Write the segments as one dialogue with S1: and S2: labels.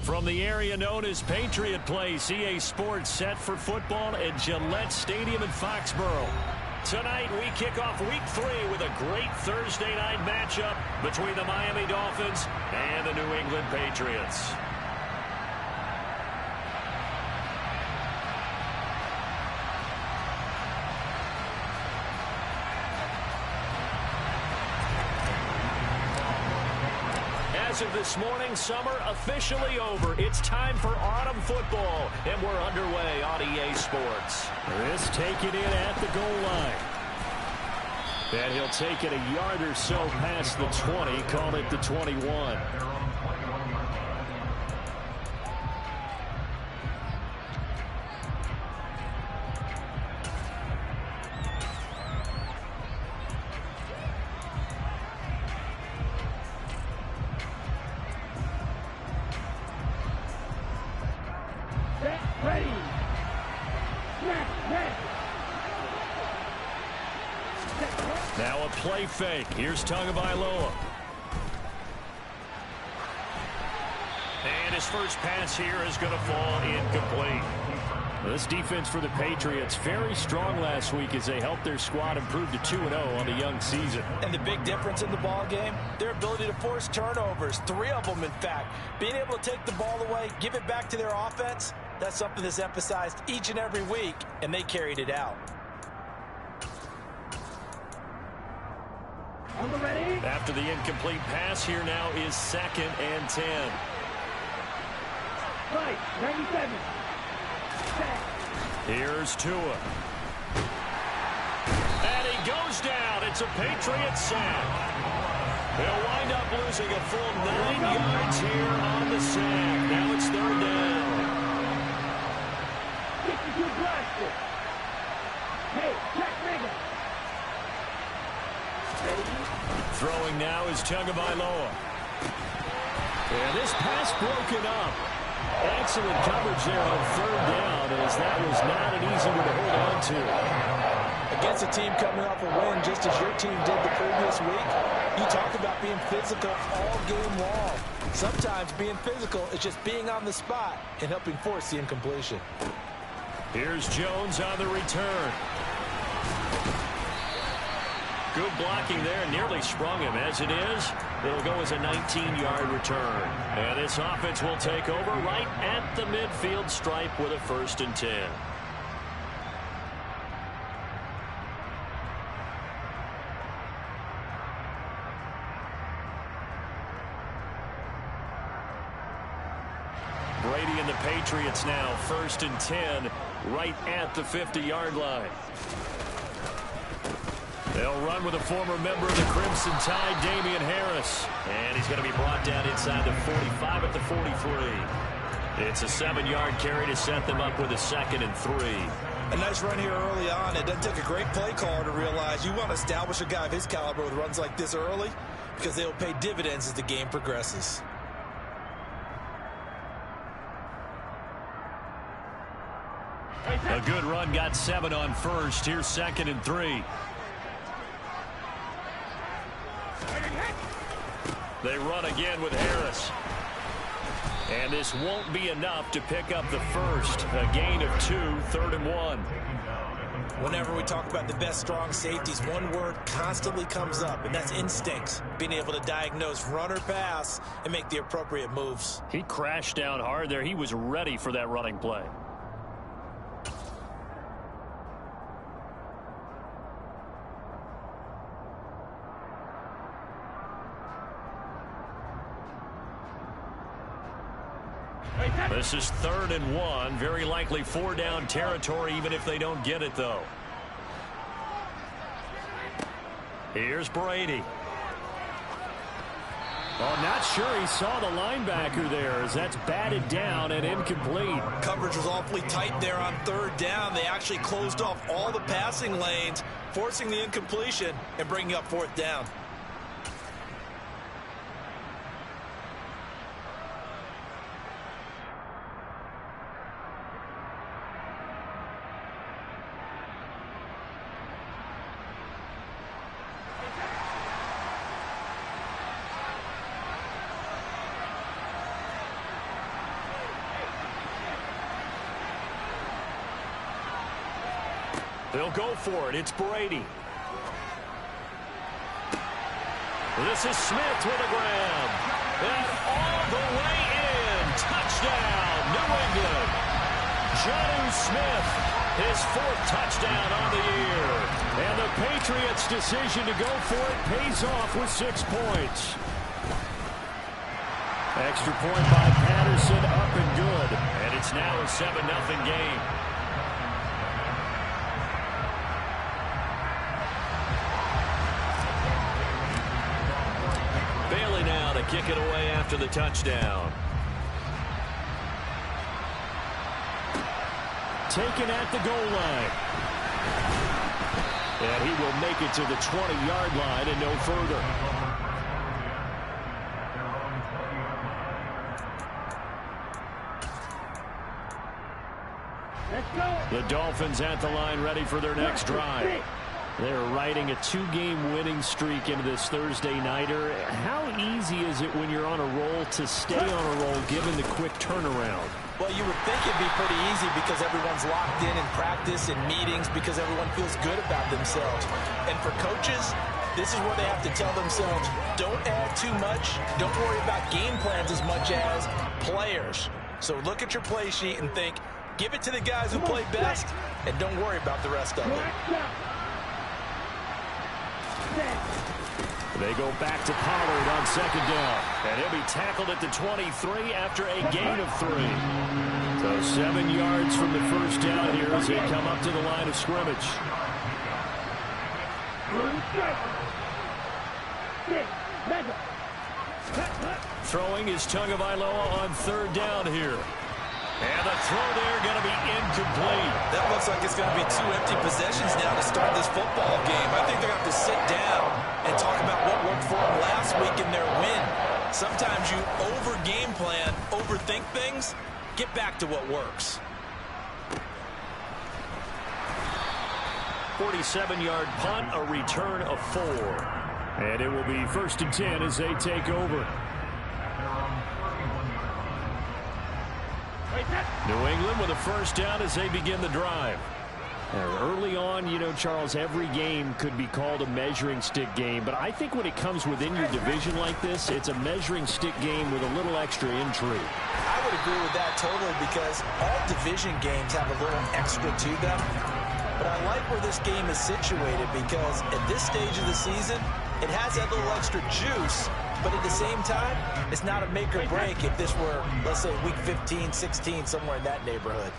S1: From the area known as Patriot Place, EA Sports set for football at Gillette Stadium in Foxborough. Tonight, we kick off Week 3 with a great Thursday night matchup between the Miami Dolphins and the New England Patriots. As of this morning, summer officially over. It's time for autumn football, and we're underway on EA Sports. This taken in at the goal line. And he'll take it a yard or so past the 20, call it the 21. Now a play fake. Here's Tagovailoa. And his first pass here is going to fall incomplete. This defense for the Patriots very strong last week as they helped their squad improve to 2-0 on the young season.
S2: And the big difference in the ball game, their ability to force turnovers, 3 of them in fact. Being able to take the ball away, give it back to their offense, that's something that's emphasized each and every week, and they carried it out.
S1: After the incomplete pass, here now is 2nd and 10.
S3: Right, 97.
S1: Here's Tua. And he goes down. It's a Patriot sack. They'll wind up losing a full 9 yards here on the sack. Now it's 3rd down.
S3: 62 blasted. Hey, check nigga.
S1: Throwing now is Tagovailoa. And this pass broken up. Excellent coverage there on 3rd down, as that was not an easy one to hold on to.
S2: Against a team coming off a win, just as your team did the previous week, you talk about being physical all game long. Sometimes being physical is just being on the spot and helping force the incompletion.
S1: Here's Jones on the return. Good blocking there, nearly sprung him. As it is, it'll go as a 19-yard return. And this offense will take over right at the midfield stripe with a 1st and 10. Brady and the Patriots now 1st and 10 right at the 50-yard line. They'll run with a former member of the Crimson Tide, Damian Harris. And he's going to be brought down inside the 45 at the 43. It's a 7-yard carry to set them up with a 2nd and 3.
S2: A nice run here early on. It doesn't take a great play caller to realize you want to establish a guy of his caliber with runs like this early, because they will pay dividends as the game progresses.
S1: A good run, got 7 on 1st. Here's 2nd and 3. They run again with Harris. And this won't be enough to pick up the 1st. A gain of 2, 3rd and 1.
S2: Whenever we talk about the best strong safeties, one word constantly comes up, and that's instincts. Being able to diagnose run or pass and make the appropriate moves.
S1: He crashed down hard there. He was ready for that running play. This is 3rd and 1. Very likely 4-down territory, even if they don't get it, though. Here's Brady. Oh, not sure he saw the linebacker there, as that's batted down and incomplete.
S2: Coverage was awfully tight there on 3rd down. They actually closed off all the passing lanes, forcing the incompletion and bringing up 4th down.
S1: They'll go for it. It's Brady. This is Smith with a grab. And all the way in. Touchdown, New England. Jonnu Smith, his 4th touchdown on the year. And the Patriots' decision to go for it pays off with 6 points. Extra point by Patterson, up and good. And it's now a 7-0 game. Bailey now to kick it away after the touchdown. Taken at the goal line. And he will make it to the 20-yard line and no further. The Dolphins at the line, ready for their next drive. They're riding a 2-game winning streak into this Thursday nighter. How easy is it when you're on a roll to stay on a roll given the quick turnaround?
S2: Well, you would think it'd be pretty easy because everyone's locked in practice and meetings because everyone feels good about themselves. And for coaches, this is where they have to tell themselves, don't add too much. Don't worry about game plans as much as players. So look at your play sheet and think, give it to the guys who play best, and don't worry about the rest of it.
S1: They go back to Pollard on 2nd down. And he'll be tackled at the 23 after a gain of 3. So 7 yards from the first down here as they come up to the line of scrimmage. Throwing is Tagovailoa on 3rd down here. And the throw there going to be incomplete.
S2: That looks like it's going to be 2 empty possessions now to start this football game. I think they're going to have to sit down and talk about what worked for them last week in their win. Sometimes you over-game plan, overthink things. Get back to what works.
S1: 47-yard punt, a return of 4. And it will be 1st and 10 as they take over. New England with a 1st down as they begin the drive. Early on, you know, Charles, every game could be called a measuring stick game. But I think when it comes within your division like this, it's a measuring stick game with a little extra intrigue.
S2: I would agree with that totally because all division games have a little extra to them. But I like where this game is situated because at this stage of the season, it has that little extra juice. But at the same time, it's not a make or break if this were, let's say, week 15, 16, somewhere in that neighborhood.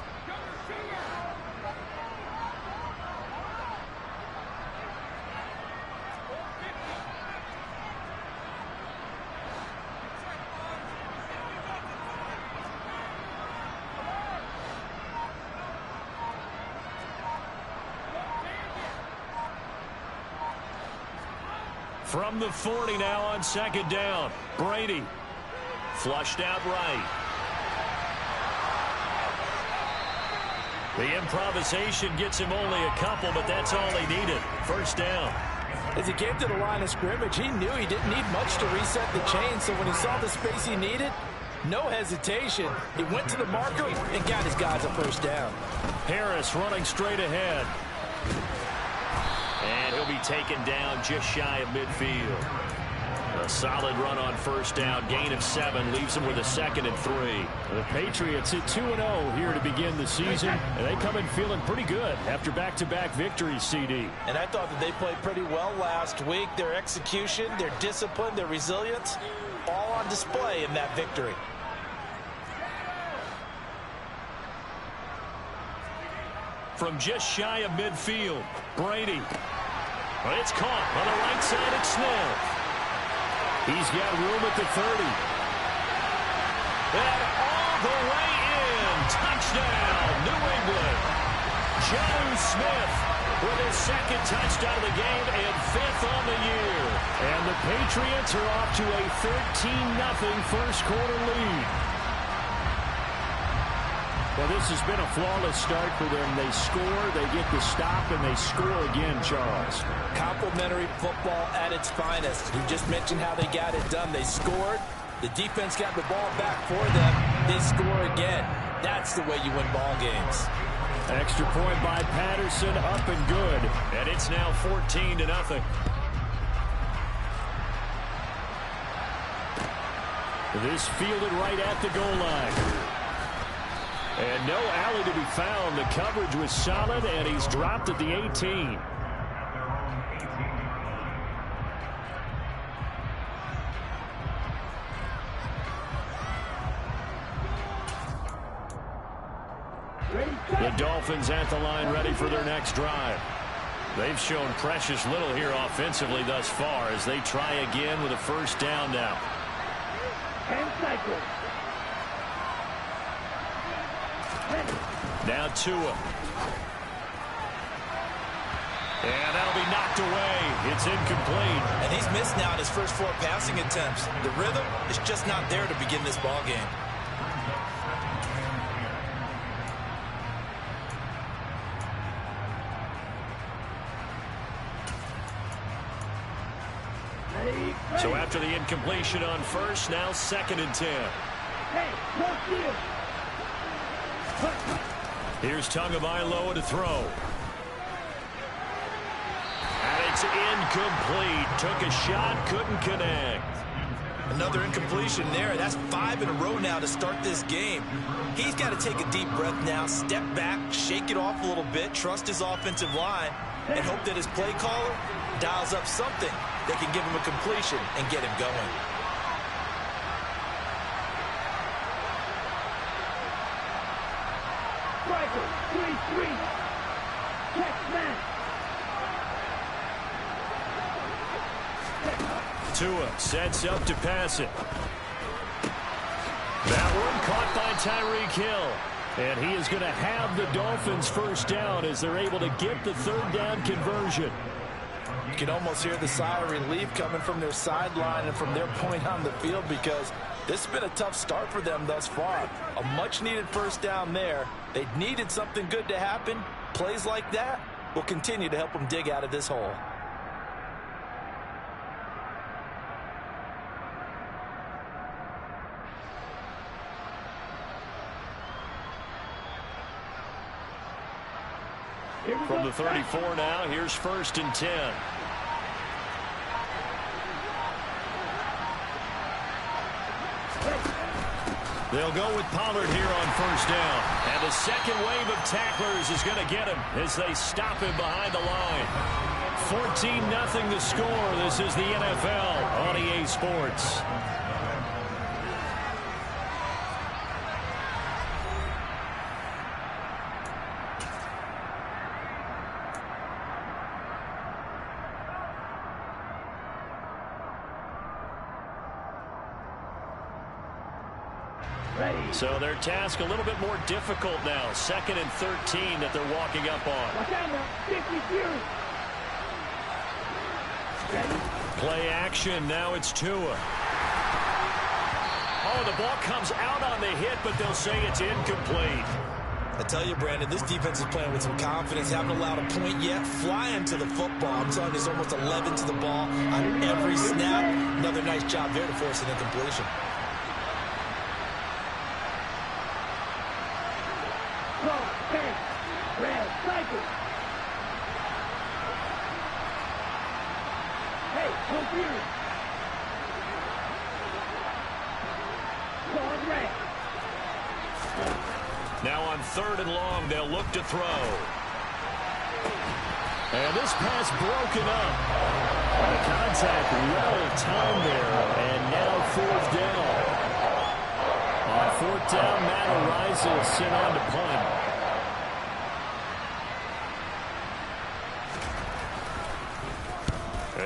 S1: From the 40 now on 2nd down. Brady flushed out right. The improvisation gets him only a couple, but that's all they needed. 1st down.
S2: As he came to the line of scrimmage, he knew he didn't need much to reset the chain, so when he saw the space he needed, no hesitation. He went to the marker and got his guys a 1st down.
S1: Harris running straight ahead. And he'll be taken down just shy of midfield. A solid run on 1st down. Gain of 7 leaves him with a 2nd and 3. The Patriots hit 2-0 here to begin the season. And they come in feeling pretty good after back-to-back victories, CD.
S2: And I thought that they played pretty well last week. Their execution, their discipline, their resilience, all on display in that victory.
S1: From just shy of midfield, Brady. But it's caught on the right side at Smith. He's got room at the 30. And all the way in. Touchdown, New England. Jonnu Smith with his 2nd touchdown of the game and 5th on the year. And the Patriots are off to a 13-0 first quarter lead. Well, this has been a flawless start for them. They score, they get the stop, and they score again, Charles.
S2: Complimentary football at its finest. You just mentioned how they got it done. They scored. The defense got the ball back for them. They score again. That's the way you win ball games.
S1: Extra point by Patterson, up and good. And it's now 14-0. This fielded right at the goal line. And no alley to be found. The coverage was solid, and he's dropped at the 18. The Dolphins at the line, ready for their next drive. They've shown precious little here offensively thus far as they try again with a first down now.
S3: And cycle.
S1: Now Tua. And that'll be knocked away. It's incomplete.
S2: And he's missed now his first 4 passing attempts. The rhythm is just not there to begin this ball game.
S1: So after the incompletion on first, now 2nd and 10.
S3: Hey, no field.
S1: Here's Tagovailoa to throw. And it's incomplete. Took a shot, couldn't connect.
S2: Another incompletion there. That's 5 in a row now to start this game. He's got to take a deep breath now, step back, shake it off a little bit, trust his offensive line, and hope that his play caller dials up something that can give him a completion and get him going.
S3: Striker, 3-3. Catch man.
S1: Tua sets up to pass it. That one caught by Tyreek Hill. And he is going to have the Dolphins first down as they're able to get the 3rd down conversion.
S2: You can almost hear the sigh of relief coming from their sideline and from their point on the field because this has been a tough start for them thus far. A much-needed first down there. They needed something good to happen. Plays like that will continue to help them dig out of this hole.
S1: From the 34 now, here's 1st and 10. They'll go with Pollard here on first down. And the second wave of tacklers is going to get him as they stop him behind the line. 14-0 the score. This is the NFL on EA Sports. So their task a little bit more difficult now. 2nd and 13 that they're walking up on. Play action. Now it's Tua. Oh, the ball comes out on the hit, but they'll say it's incomplete.
S2: I tell you, Brandon, this defense is playing with some confidence. Haven't allowed a point yet. Flying to the football. I'm telling you, it's almost 11 to the ball on every snap. Another nice job there to force an incompletion.
S3: Red cycle. Hey, come here. Red.
S1: Now on 3rd and long, they'll look to throw. And this pass broken up. Contact well timed there, and now 4th down. On 4th down, Matt Ariza sent on to punt.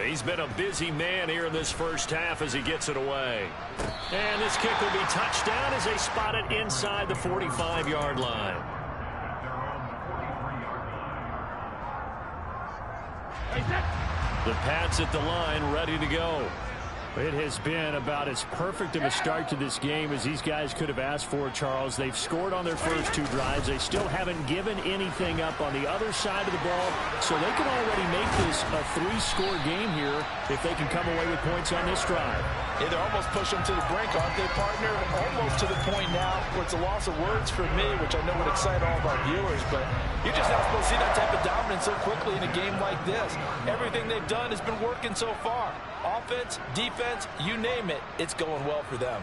S1: He's been a busy man here in this first half as he gets it away. And this kick will be touched down as they spot it inside the 45-yard line. The Pats at the line, ready to go. It has been about as perfect of a start to this game as these guys could have asked for, Charles. They've scored on their first 2 drives. They still haven't given anything up on the other side of the ball, so they can already make this a 3-score game here if they can come away with points on this drive.
S2: Yeah, they're almost pushing them to the brink, aren't they, partner? Almost to the point now where it's a loss of words for me, which I know would excite all of our viewers, but you're just not supposed to see that type of dominance so quickly in a game like this. Everything they've done has been working so far. Offense, defense, you name it, it's going well for them.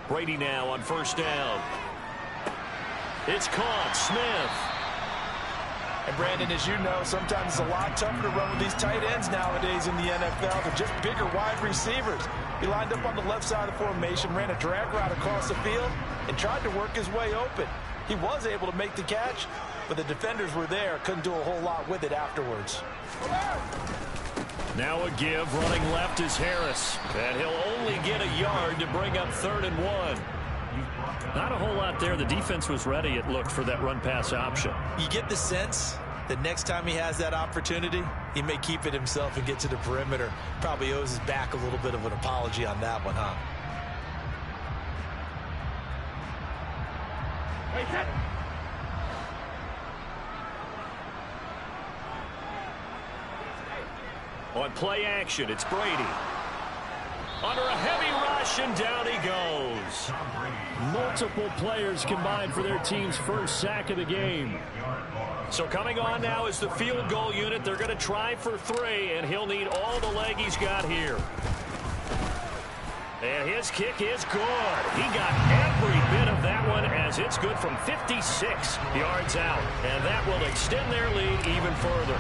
S1: Brady now on first down. It's caught. Smith.
S2: And Brandon, as you know, sometimes it's a lot tougher to run with these tight ends nowadays in the NFL. They're just bigger wide receivers. He lined up on the left side of the formation, ran a drag route across the field, and tried to work his way open. He was able to make the catch, but the defenders were there. Couldn't do a whole lot with it afterwards.
S1: Now a give, running left is Harris. And he'll only get a yard to bring up 3rd and 1. Not a whole lot there. The defense was ready, it looked, for that run-pass option.
S2: You get the sense that next time he has that opportunity, he may keep it himself and get to the perimeter. Probably owes his back a little bit of an apology on that one, huh?
S1: On play action, it's Brady. Under a heavy rush, and down he goes. Multiple players combined for their team's first sack of the game. So coming on now is the field goal unit. They're going to try for 3, and he'll need all the leg he's got here. And his kick is good. He got every bit of that one, as it's good from 56 yards out. And that will extend their lead even further.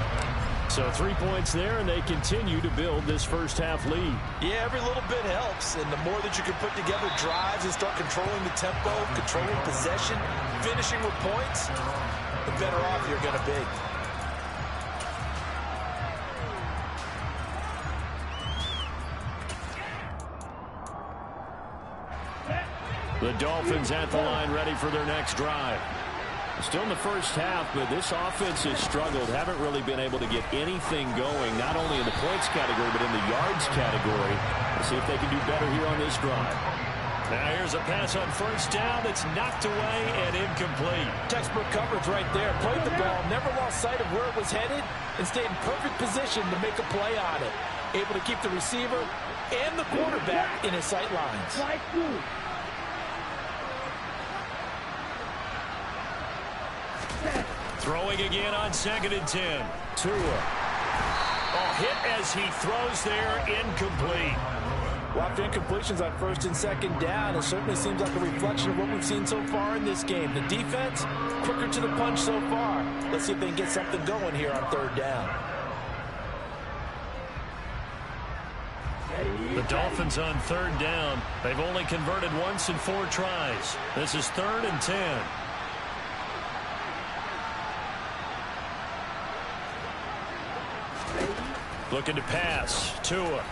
S1: So 3 points there, and they continue to build this first half lead.
S2: Yeah, every little bit helps, and the more that you can put together drives and start controlling the tempo, controlling possession, finishing with points, the better off you're going to be.
S1: The Dolphins at the line, ready for their next drive. Still in the first half, but this offense has struggled. Haven't really been able to get anything going, not only in the points category, but in the yards category. Let's see if they can do better here on this drive. Now here's a pass on first down that's knocked away and incomplete.
S2: Textbook coverage right there. Played the ball, never lost sight of where it was headed, and stayed in perfect position to make a play on it. Able to keep the receiver and the quarterback in his sight lines.
S1: Throwing again on 2nd and 10. Tua. Oh, hit as he throws there, incomplete.
S2: Well, after incompletions on 1st and 2nd down, it certainly seems like a reflection of what we've seen so far in this game. The defense, quicker to the punch so far. Let's see if they can get something going here on 3rd down.
S1: The Dolphins on 3rd down. They've only converted once in 4 tries. This is 3rd and 10. Looking to pass. Tua.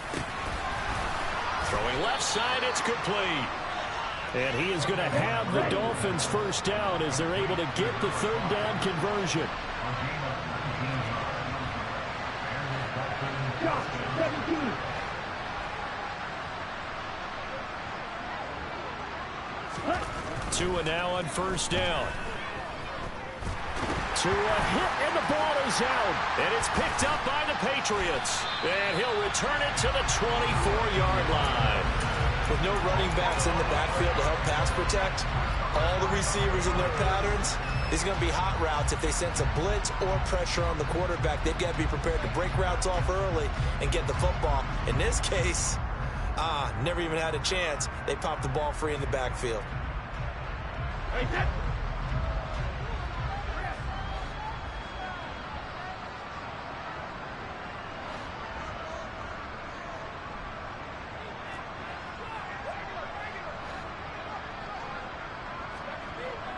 S1: Throwing left side, it's complete. And he is going to have the Dolphins first down as they're able to get the 3rd down conversion. Tua now on first down. Tua hit, and the ball is out. And it's picked up by the Patriots. And he'll return it to the 24-yard line.
S2: With no running backs in the backfield to help pass protect, all the receivers in their patterns, these are going to be hot routes. If they sense a blitz or pressure on the quarterback, they've got to be prepared to break routes off early and get the football. In this case, never even had a chance. They popped the ball free in the backfield.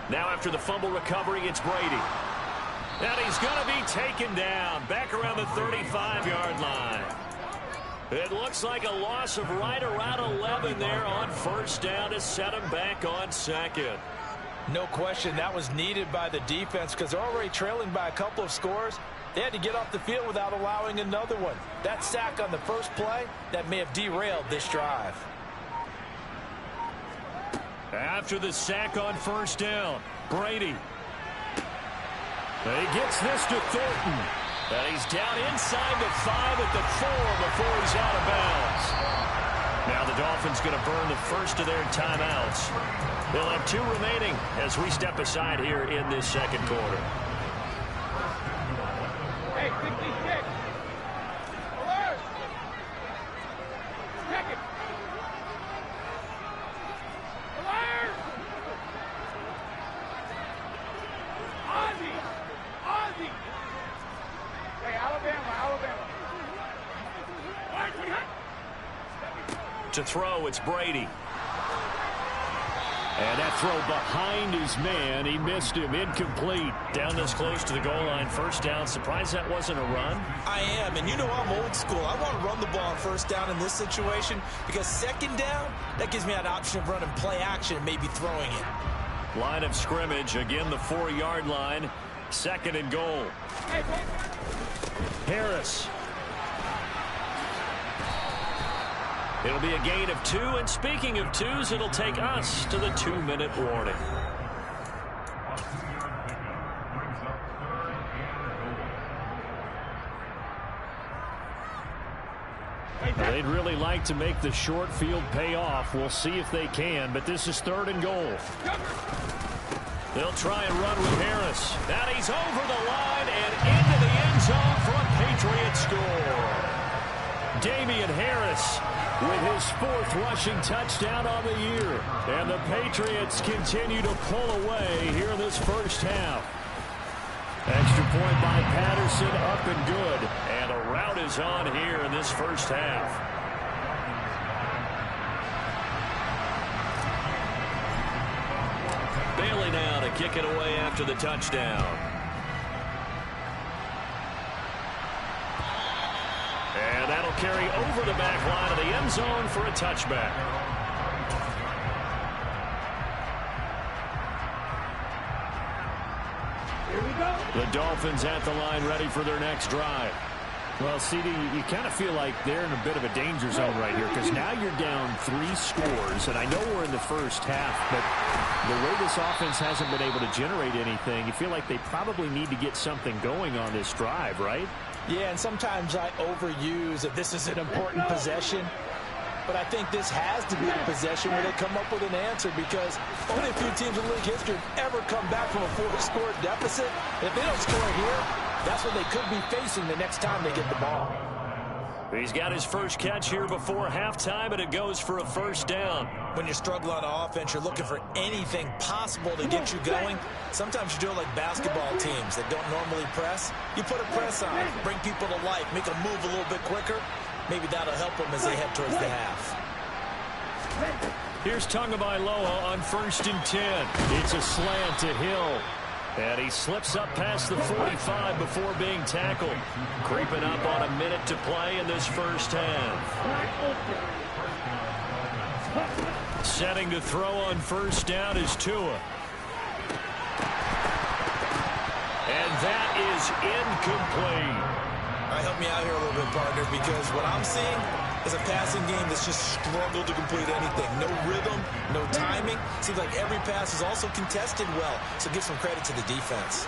S1: Now after the fumble recovery, it's Brady. And he's going to be taken down back around the 35-yard line. It looks like a loss of right around 11 there on first down to set him back on 2nd.
S2: No question that was needed by the defense because they're already trailing by a couple of scores. They had to get off the field without allowing another one. That sack on the first play, that may have derailed this drive.
S1: After the sack on first down, Brady. He gets this to Thornton. And he's down inside the 5 at the 4 before he's out of bounds. Now the Dolphins going to burn the first of their timeouts. They'll have 2 remaining as we step aside here in this second quarter.
S3: Hey, 66. Alert. Check it. Alert. Ozzy. Ozzy. Hey, Alabama.
S1: To throw, it's Brady. And that throw behind his man. He missed him. Incomplete. Down this close to the goal line. First down. Surprised that wasn't a run?
S2: I am. And you know I'm old school. I want to run the ball on first down in this situation because second down, that gives me an option of running play action and maybe throwing it.
S1: Line of scrimmage. Again, the 4-yard line. Second and goal. Harris. It'll be a gain of 2, and speaking of 2s, it'll take us to the 2-minute warning. They'd really like to make the short field pay off. We'll see if they can, but this is 3rd and goal. They'll try and run with Harris. Now he's over the line and into the end zone for a Patriot score. Damian Harris with his 4th rushing touchdown on the year. And the Patriots continue to pull away here in this first half. Extra point by Patterson, up and good. And a rout is on here in this first half. Bailey now to kick it away after the touchdown. And that'll carry over the back line of the end zone for a touchback.
S3: Here we go.
S1: The Dolphins at the line ready for their next drive. Well, CD, you kind of feel like they're in a bit of a danger zone right here because now you're down 3 scores, and I know we're in the first half, but the way this offense hasn't been able to generate anything, you feel like they probably need to get something going on this drive, right?
S2: Yeah, and sometimes I overuse that this is an important possession. But I think this has to be a possession where they come up with an answer because only a few teams in league history have ever come back from a 4-score deficit. If they don't score here, that's what they could be facing the next time they get the ball.
S1: He's got his first catch here before halftime, and it goes for a first down.
S2: When you struggle on offense, you're looking for anything possible to get you going. Sometimes you do it like basketball teams that don't normally press. You put a press on, bring people to life, make them move a little bit quicker. Maybe that'll help them as they head towards the half.
S1: Here's Tagovailoa on 1st and 10. It's a slant to Hill. And he slips up past the 45 before being tackled. Creeping up on a minute to play in this first half. Setting to throw on first down is Tua. And that is incomplete.
S2: Help me out here a little bit, partner, because what I'm seeing is a passing game that's just struggled to complete anything. No rhythm, no timing. Seems like every pass is also contested well, so give some credit to the defense.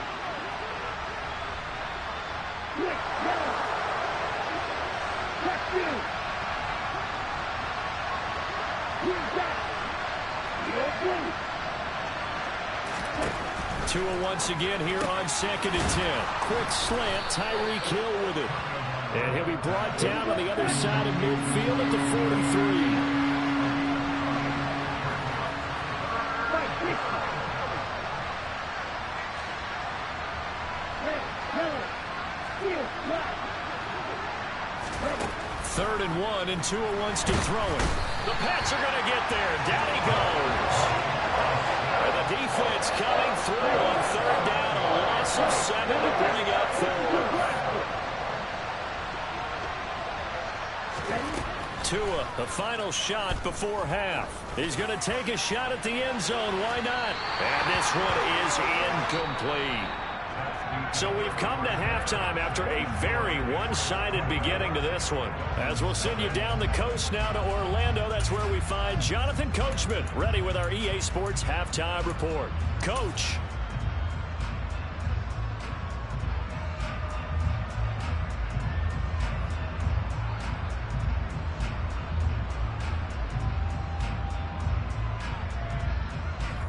S1: Tua once again here on 2nd and 10. Quick slant, Tyreek Hill with it. And he'll be brought down on the other side of midfield at the 43. Third and 1, and Tua wants to throw it. The Pats are going to get there. Down he goes. And the defense coming through on 3rd down. A loss of 7 to bring up 4. Tua, the final shot before half. He's going to take a shot at the end zone. Why not? And this one is incomplete. So we've come to halftime after a very one-sided beginning to this one. As we'll send you down the coast now to Orlando, that's where we find Jonathan Coachman ready with our EA Sports Halftime Report. Coach.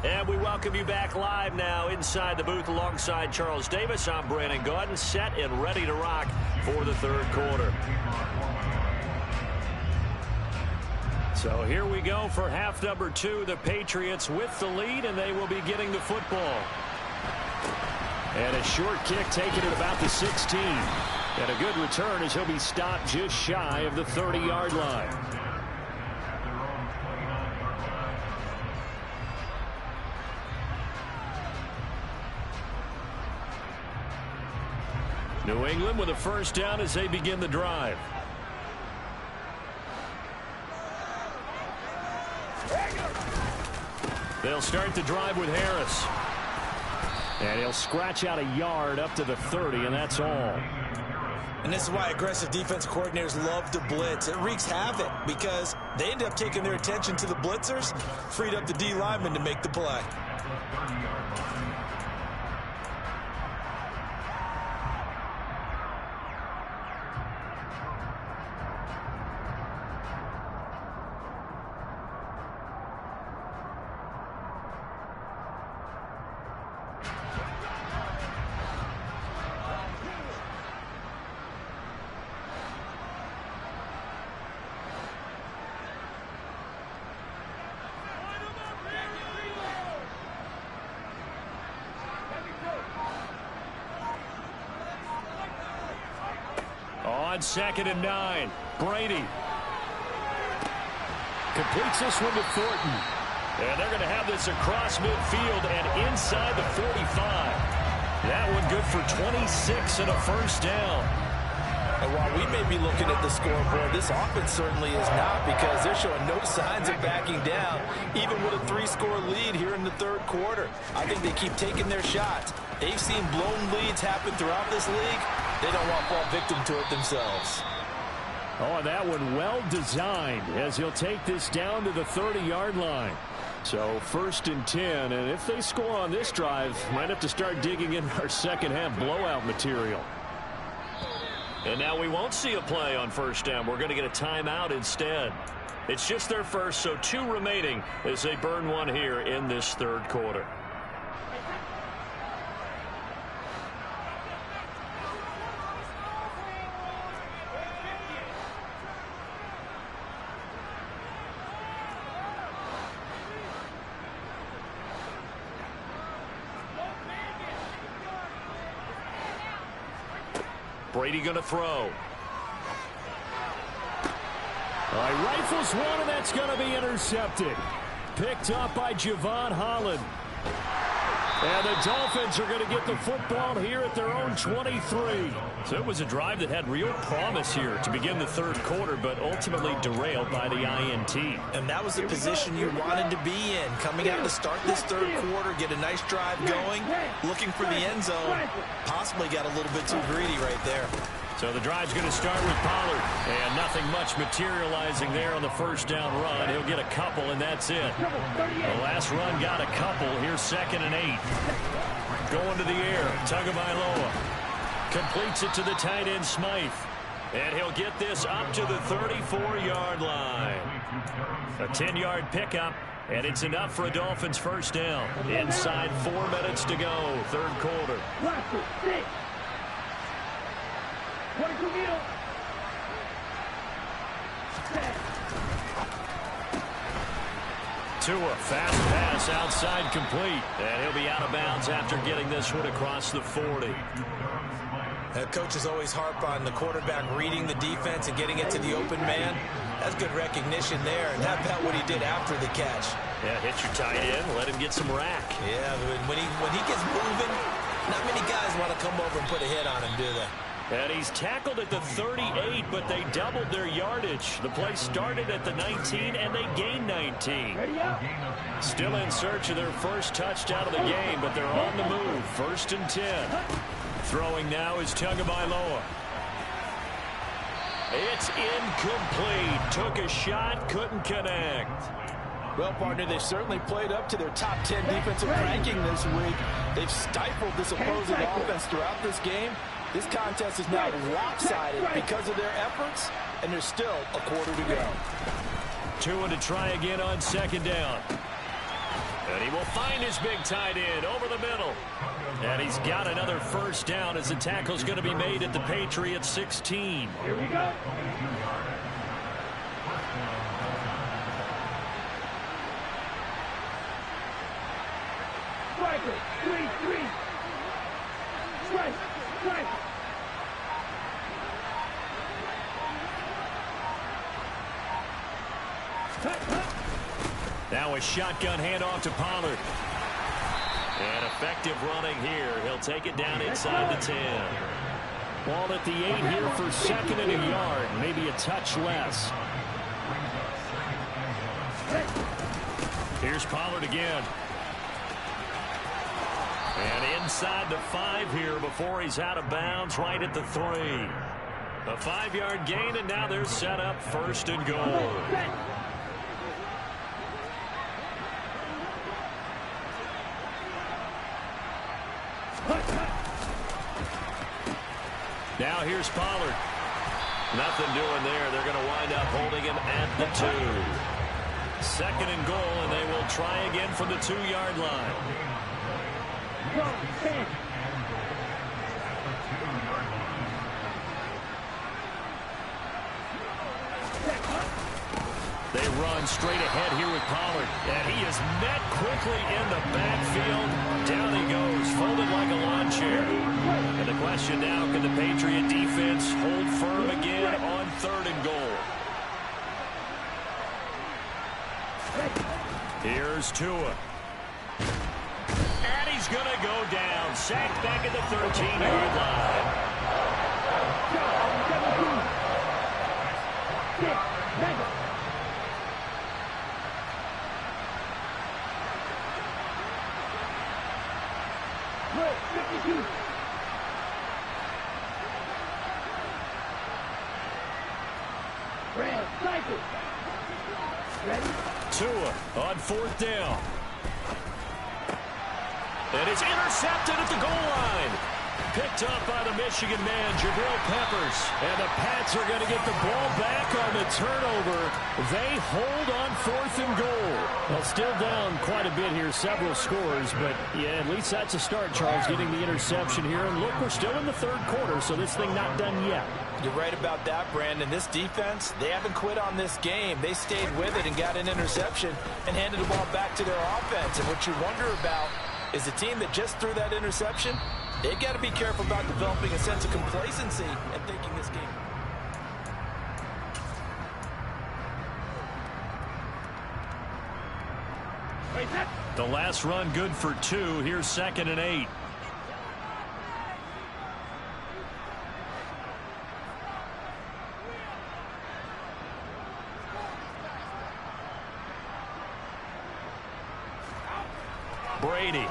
S1: And we welcome you back live now inside the booth alongside Charles Davis. I'm Brandon Gaudin, set and ready to rock for the third quarter. So here we go for half number 2. The Patriots with the lead, and they will be getting the football. And a short kick taken at about the 16. And a good return as he'll be stopped just shy of the 30-yard line. New England with a first down as they begin the drive. They'll start the drive with Harris. And he'll scratch out a yard up to the 30, and that's all.
S2: And this is why aggressive defense coordinators love to blitz. It wreaks havoc because they end up taking their attention to the blitzers, freed up the D lineman to make the play.
S1: On 2nd and 9, Brady completes this one to Thornton. And they're going to have this across midfield and inside the 45. That one good for 26 and a first down.
S2: And while we may be looking at the scoreboard, this offense certainly is not, because they're showing no signs of backing down, even with a 3-score lead here in the third quarter. I think they keep taking their shots. They've seen blown leads happen throughout this league. They don't want to fall victim to it themselves.
S1: Oh, and that one well designed as he'll take this down to the 30-yard line. So 1st and 10, and if they score on this drive, might have to start digging in our second half blowout material. And now we won't see a play on first down. We're going to get a timeout instead. It's just their first, so 2 remaining as they burn one here in this third quarter. Brady going to throw. Rifles one, and that's going to be intercepted. Picked up by Javon Holland. And the Dolphins are going to get the football here at their own 23. So it was a drive that had real promise here to begin the third quarter, but ultimately derailed by the INT.
S2: And that was the position you wanted to be in. Coming out to start this third quarter, get a nice drive going, looking for the end zone. Possibly got a little bit too greedy right there.
S1: So the drive's going to start with Pollard. And nothing much materializing there on the first down run. He'll get a couple, and that's it. The last run got a couple. Here's 2nd and 8. Going to the air. Tagovailoa completes it to the tight end, Smythe. And he'll get this up to the 34-yard line. A 10-yard pickup, and it's enough for a Dolphins first down. Inside 4 minutes to go, third quarter. Tua, fast pass outside, complete. And he'll be out of bounds after getting this one across the 40.
S2: Coaches always harp on the quarterback reading the defense and getting it to the open man. That's good recognition there. And how about what he did after the catch?
S1: Yeah, hit your tight end, let him get some rack.
S2: Yeah, when he gets moving, not many guys want to come over and put a hit on him, do they?
S1: And he's tackled at the 38, but they doubled their yardage. The play started at the 19, and they gained 19. Still in search of their first touchdown of the game, but they're on the move. 1st and 10. Throwing now is Tagovailoa. It's incomplete. Took a shot, couldn't connect.
S2: Well, partner, they've certainly played up to their top 10 defensive ranking this week. They've stifled this opposing offense throughout this game. This contest is now lopsided because of their efforts, and there's still a quarter to go.
S1: Tua to try again on second down. And he will find his big tight end over the middle. And he's got another first down as the tackle's going to be made at the Patriots 16.
S3: Here we go. Striker, 3-3. Strike, strike.
S1: Now a shotgun handoff to Pollard. And effective running here. He'll take it down inside the 10. Ball at the 8 here for second and a yard. Maybe a touch less. Here's Pollard again. And inside the 5 here before he's out of bounds right at the 3. A 5-yard gain, and now they're set up first and goal. Now here's Pollard. Nothing doing there. They're going to wind up holding him at the 2. Second and goal, and they will try again from the 2-yard line. They run straight ahead here with Pollard. And he is met quickly in the backfield. Down he goes, folded like a lawn chair. And the question now, can the Patriot defense hold firm again on third and goal? Here's Tua. And he's going to go down. Sacked back at the 13-yard line. Tua on fourth down. And it's intercepted at the goal line. Picked up by the Michigan man, Jabril Peppers. And the Pats are going to get the ball back on the turnover. They hold on fourth and goal. Well, still down quite a bit here, several scores. But, yeah, at least that's a start, Charles, getting the interception here. And, look, we're still in the third quarter, so this thing not done yet.
S2: You're right about that, Brandon. This defense, they haven't quit on this game. They stayed with it and got an interception and handed the ball back to their offense. And what you wonder about is the team that just threw that interception, they've got to be careful about developing a sense of complacency and thinking this game.
S1: The last run good for 2. Here's second and 8. Brady.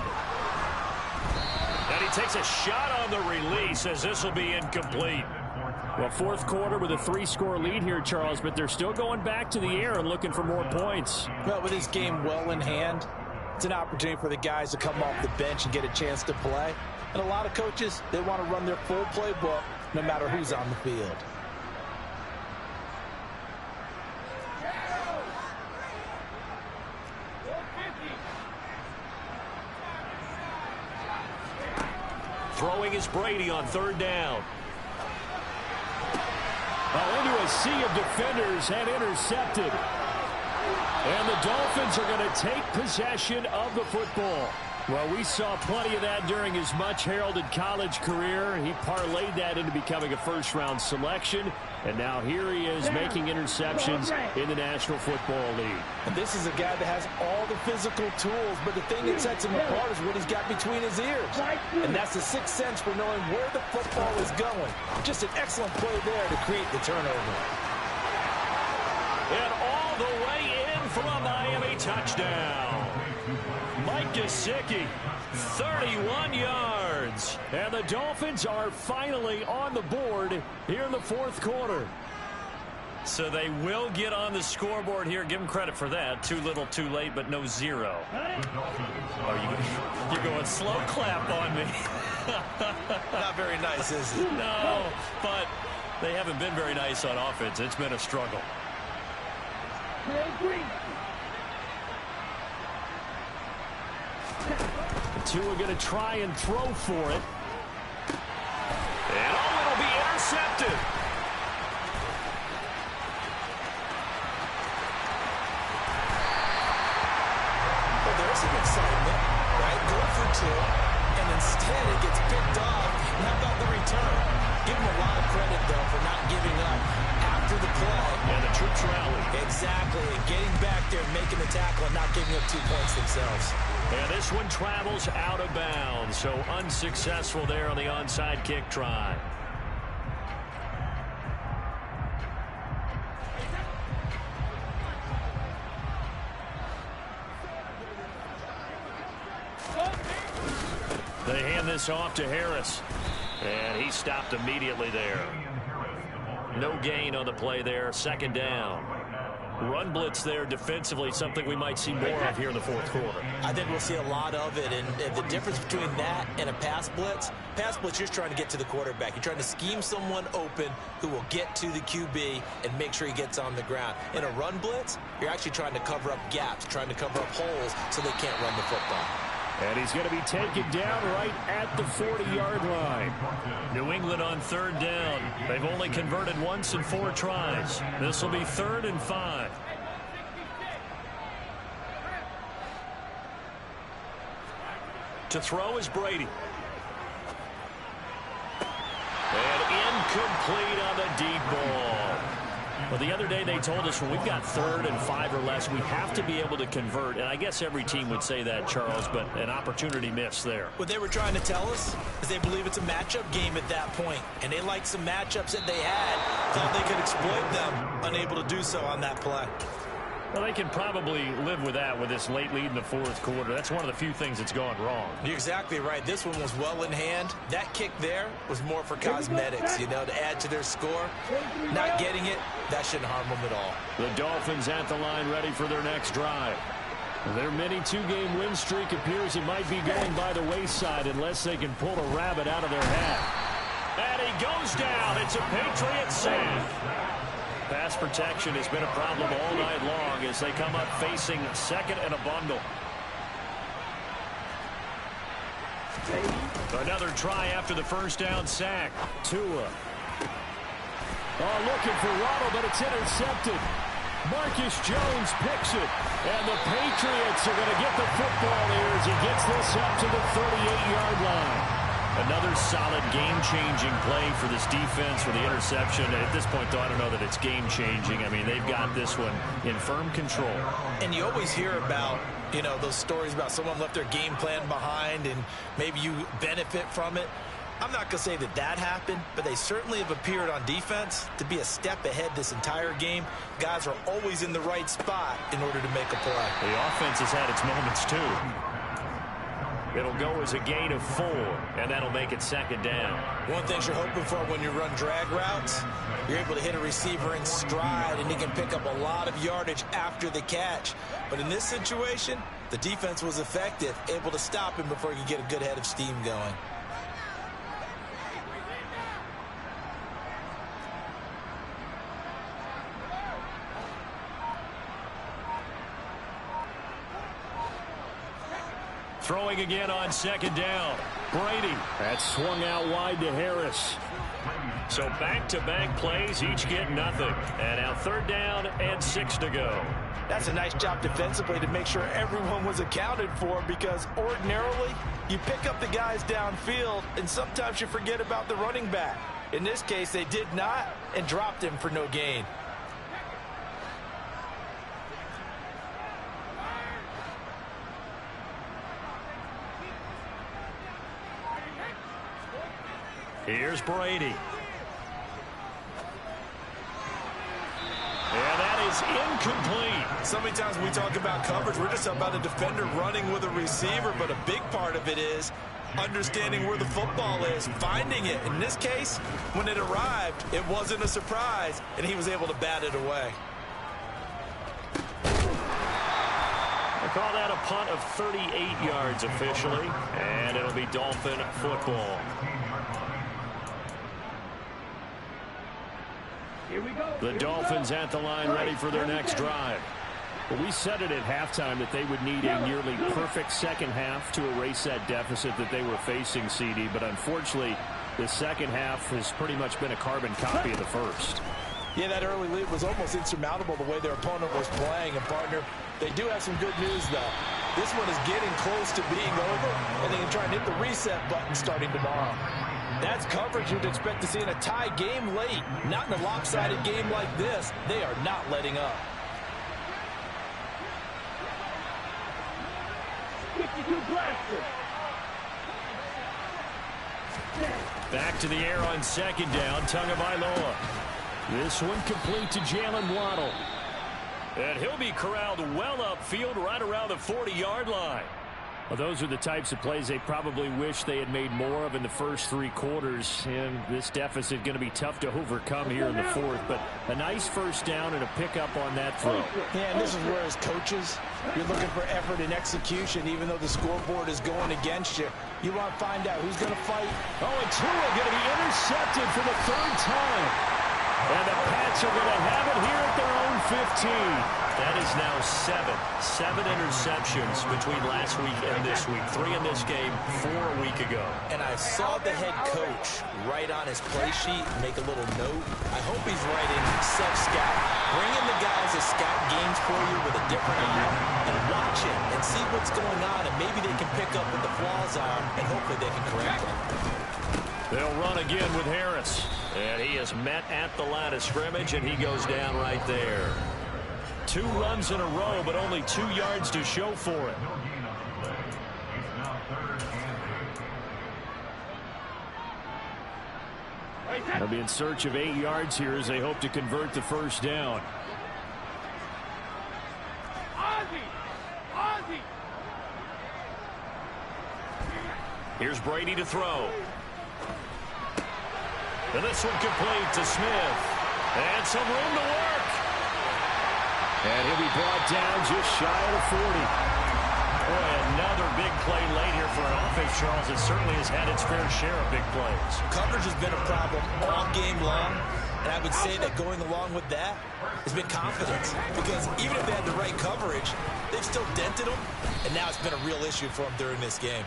S1: And he takes a shot on the release as this will be incomplete. Well, fourth quarter with a 3-score lead here, Charles, but they're still going back to the air and looking for more points.
S2: Well, with this game well in hand, it's an opportunity for the guys to come off the bench and get a chance to play. And a lot of coaches, they want to run their full playbook no matter who's on the field.
S1: Throwing is Brady on third down. Into a sea of defenders and intercepted. And the Dolphins are going to take possession of the football. Well, we saw plenty of that during his much-heralded college career. He parlayed that into becoming a first-round selection. And now here he is making interceptions in the National Football League.
S2: And this is a guy that has all the physical tools, but the thing that sets him apart is what he's got between his ears. And that's the sixth sense for knowing where the football is going. Just an excellent play there to create the turnover.
S1: And all the way in for a Miami touchdown. Mike Gesicki, 31 yards. And the Dolphins are finally on the board here in the fourth quarter. So they will get on the scoreboard here. Give them credit for that. Too little, too late, but no zero. Oh, you're going slow clap on me.
S2: Not very nice, is it?
S1: No, but they haven't been very nice on offense. It's been a struggle. Tua going to try and throw for it. And it'll be intercepted.
S2: Well, there's some excitement, right? Going for two, and instead it gets picked off. And how about the return? Give him a lot of credit, though, for not giving up after the play.
S1: And the troops rally.
S2: Exactly, and getting back there, making the tackle, and not giving up 2 points themselves.
S1: And this one travels out of bounds, so unsuccessful there on the onside kick try. They hand this off to Harris, and he stopped immediately there. No gain on the play there, second down. Run blitz there defensively, something we might see more of here in the fourth quarter.
S2: I think we'll see a lot of it, and the difference between that and a pass blitz, you're just trying to get to the quarterback. You're trying to scheme someone open who will get to the QB and make sure he gets on the ground. In a run blitz, you're actually trying to cover up gaps, trying to cover up holes so they can't run the football.
S1: And he's going to be taken down right at the 40-yard line. New England on third down. They've only converted once in 4 tries. This will be 3rd and 5. To throw is Brady. And incomplete on the deep ball. Well, the other day they told us when we've got 3rd and 5 or less, we have to be able to convert. And I guess every team would say that, Charles, but an opportunity missed there.
S2: What they were trying to tell us is they believe it's a matchup game at that point. And they liked some matchups that they had, thought they could exploit them, unable to do so on that play.
S1: Well, they can probably live with that with this late lead in the fourth quarter. That's one of the few things that's gone wrong.
S2: You're exactly right. This one was well in hand. That kick there was more for cosmetics, to add to their score. Not getting it, that shouldn't harm them at all.
S1: The Dolphins at the line ready for their next drive. Their mini 2-game win streak appears it might be going by the wayside unless they can pull a rabbit out of their hat. And he goes down. It's a Patriot sack. Pass protection has been a problem all night long as they come up facing 2nd and a bundle. Another try after the first down sack. Tua. Looking for Waddle, but it's intercepted. Marcus Jones picks it. And the Patriots are going to get the football here as he gets this up to the 38-yard line. Another solid game-changing play for this defense for the interception. At this point, though, I don't know that it's game-changing. I mean, they've got this one in firm control. And you always hear about, those stories about someone left their game plan behind and maybe you benefit from it. I'm not going to say that happened, but they certainly have appeared on defense to be a step ahead this entire game. Guys are always in the right spot in order to make a play. The offense has had its moments, too. It'll go as a gain of 4, and that'll make it 2nd down. One thing you're hoping for when you run drag routes, you're able to hit a receiver in stride, and he can pick up a lot of yardage after the catch. But in this situation, the defense was effective, able to stop him before he could get a good head of steam going. Throwing again on 2nd down. Brady. That's swung out wide to Harris. So back-to-back plays, each get nothing. And now 3rd down and 6 to go. That's a nice job defensively to make sure everyone was accounted for, because ordinarily you pick up the guys downfield and sometimes you forget about the running back. In this case, they did not and dropped him for no gain. Here's Brady. And that is incomplete.
S2: So many times when we talk about coverage, we're just about a defender running with a receiver, but a big part of it is understanding where the football is, finding it. In this case, when it arrived, it wasn't a surprise, and he was able to bat it away.
S1: I call that a punt of 38 yards officially, and it'll be Dolphin football.
S3: Here we go.
S1: The Dolphins at the line ready for their next drive. Well, we said it at halftime that they would need a nearly perfect second half to erase that deficit that they were facing, CD, but unfortunately the second half has pretty much been a carbon copy of the first.
S2: Yeah, that early lead was almost insurmountable the way their opponent was playing. And, partner, they do have some good news, though. This one is getting close to being over, and they can try and hit the reset button starting tomorrow. That's coverage you'd expect to see in a tie game late. Not in a lopsided game like this. They are not letting up.
S3: 52 blaster.
S1: Back to the air on second down, Tagovailoa. This one complete to Jalen Waddle. And he'll be corralled well upfield right around the 40-yard line. Well, those are the types of plays they probably wish they had made more of in the first three quarters. And this deficit going to be tough to overcome here in the fourth. But a nice first down and a pickup on that throw.
S2: Yeah, and this is where, as coaches, you're looking for effort and execution. Even though the scoreboard is going against you, you want to find out who's going to fight.
S1: Oh, and Tua going to be intercepted for the third time. And the Pats are going to have it here at their own 15. That is now seven interceptions between last week and this week. 3 in this game, 4 a week ago.
S2: And I saw the head coach write on his play sheet, make a little note. I hope he's writing self-scout. Bring in the guys that scout games for you with a different eye and watch it and see what's going on. And maybe they can pick up what the flaws are, and hopefully they can correct them.
S1: They'll run again with Harris. And he is met at the line of scrimmage, and he goes down right there. 2 runs in a row, but only 2 yards to show for it. They'll be in search of 8 yards here as they hope to convert the first down. Here's Brady to throw. And this one complete to Smith. And some room to work. And he'll be brought down just shy of the 40. Boy, another big play late here for an offense, Charles. It certainly has had its fair share of big plays.
S2: Coverage has been a problem all game long. And I would say that going along with that has been confidence. Because even if they had the right coverage, they've still dented them. And now it's been a real issue for them during this game.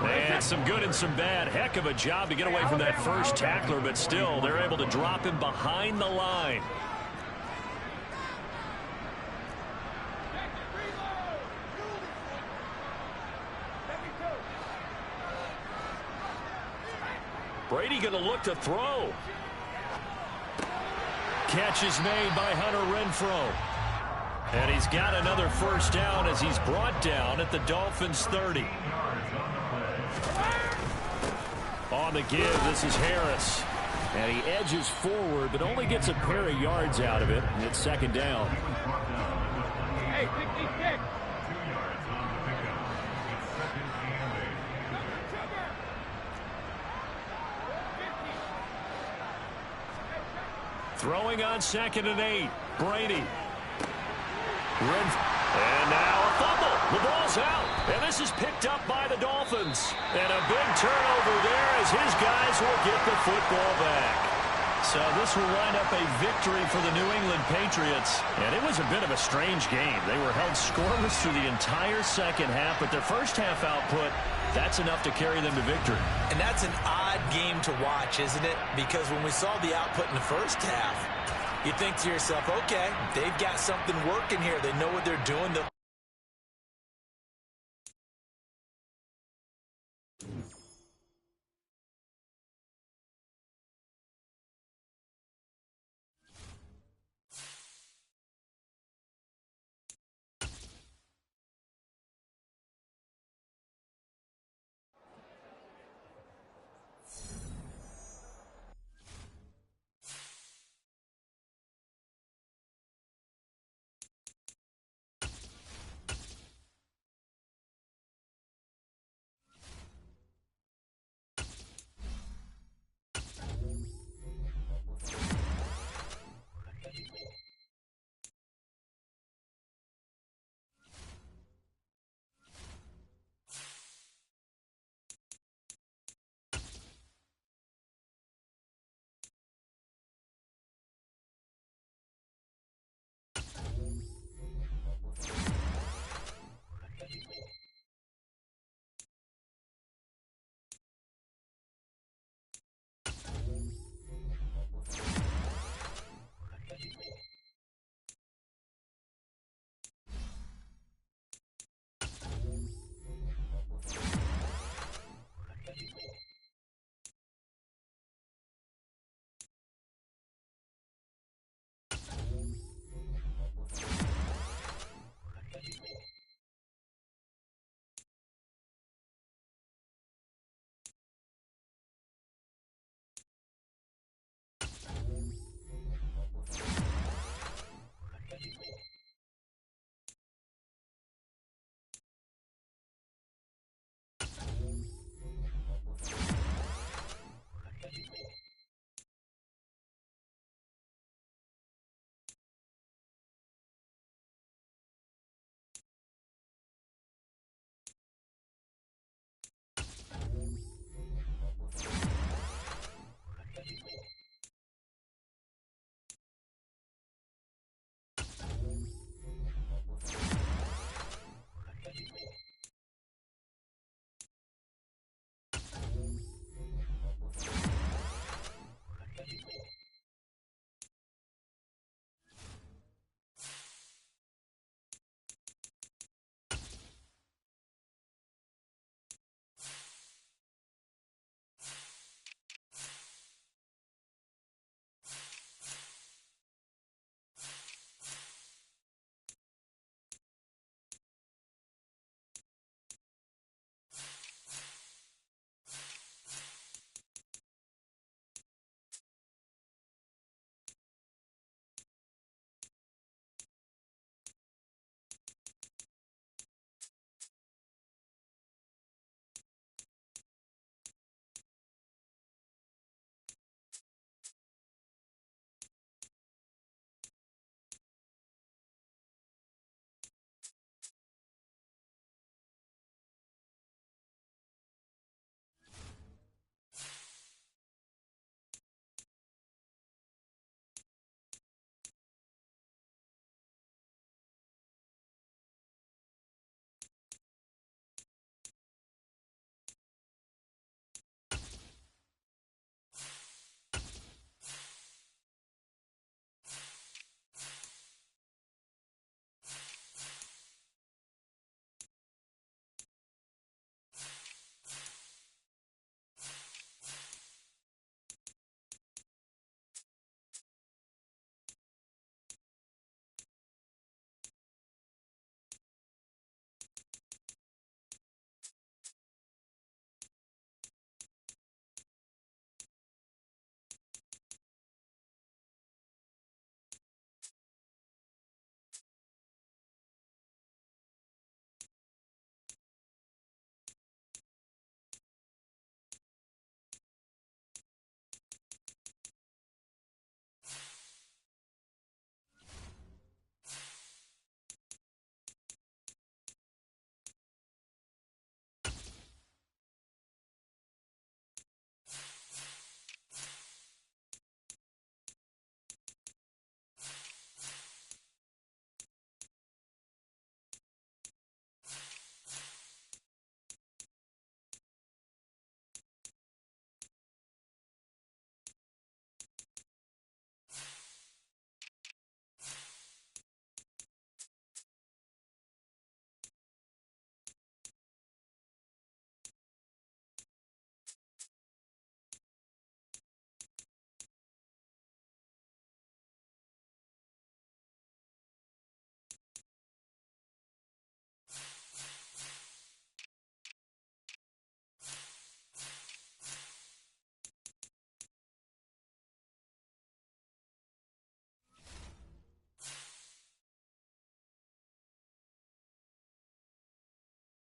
S1: And some good and some bad. Heck of a job to get away from that first tackler, but still, they're able to drop him behind the line. Brady going to look to throw. Catch is made by Hunter Renfrow. And he's got another first down as he's brought down at the Dolphins' 30. On the give, this is Harris. And he edges forward, but only gets a pair of yards out of it. And it's second down.
S3: Hey, 66.
S1: Throwing on 2nd and 8. Brady. And now a fumble. The ball's out. And this is picked up by the Dolphins. And a big turnover there as his guys will get the football back. So this will line up a victory for the New England Patriots. And it was a bit of a strange game. They were held scoreless through the entire second half, but their first half output, that's enough to carry them to victory.
S2: And that's an odd game to watch, isn't it? Because when we saw the output in the first half, you think to yourself, okay, they've got something working here. They know what they're doing.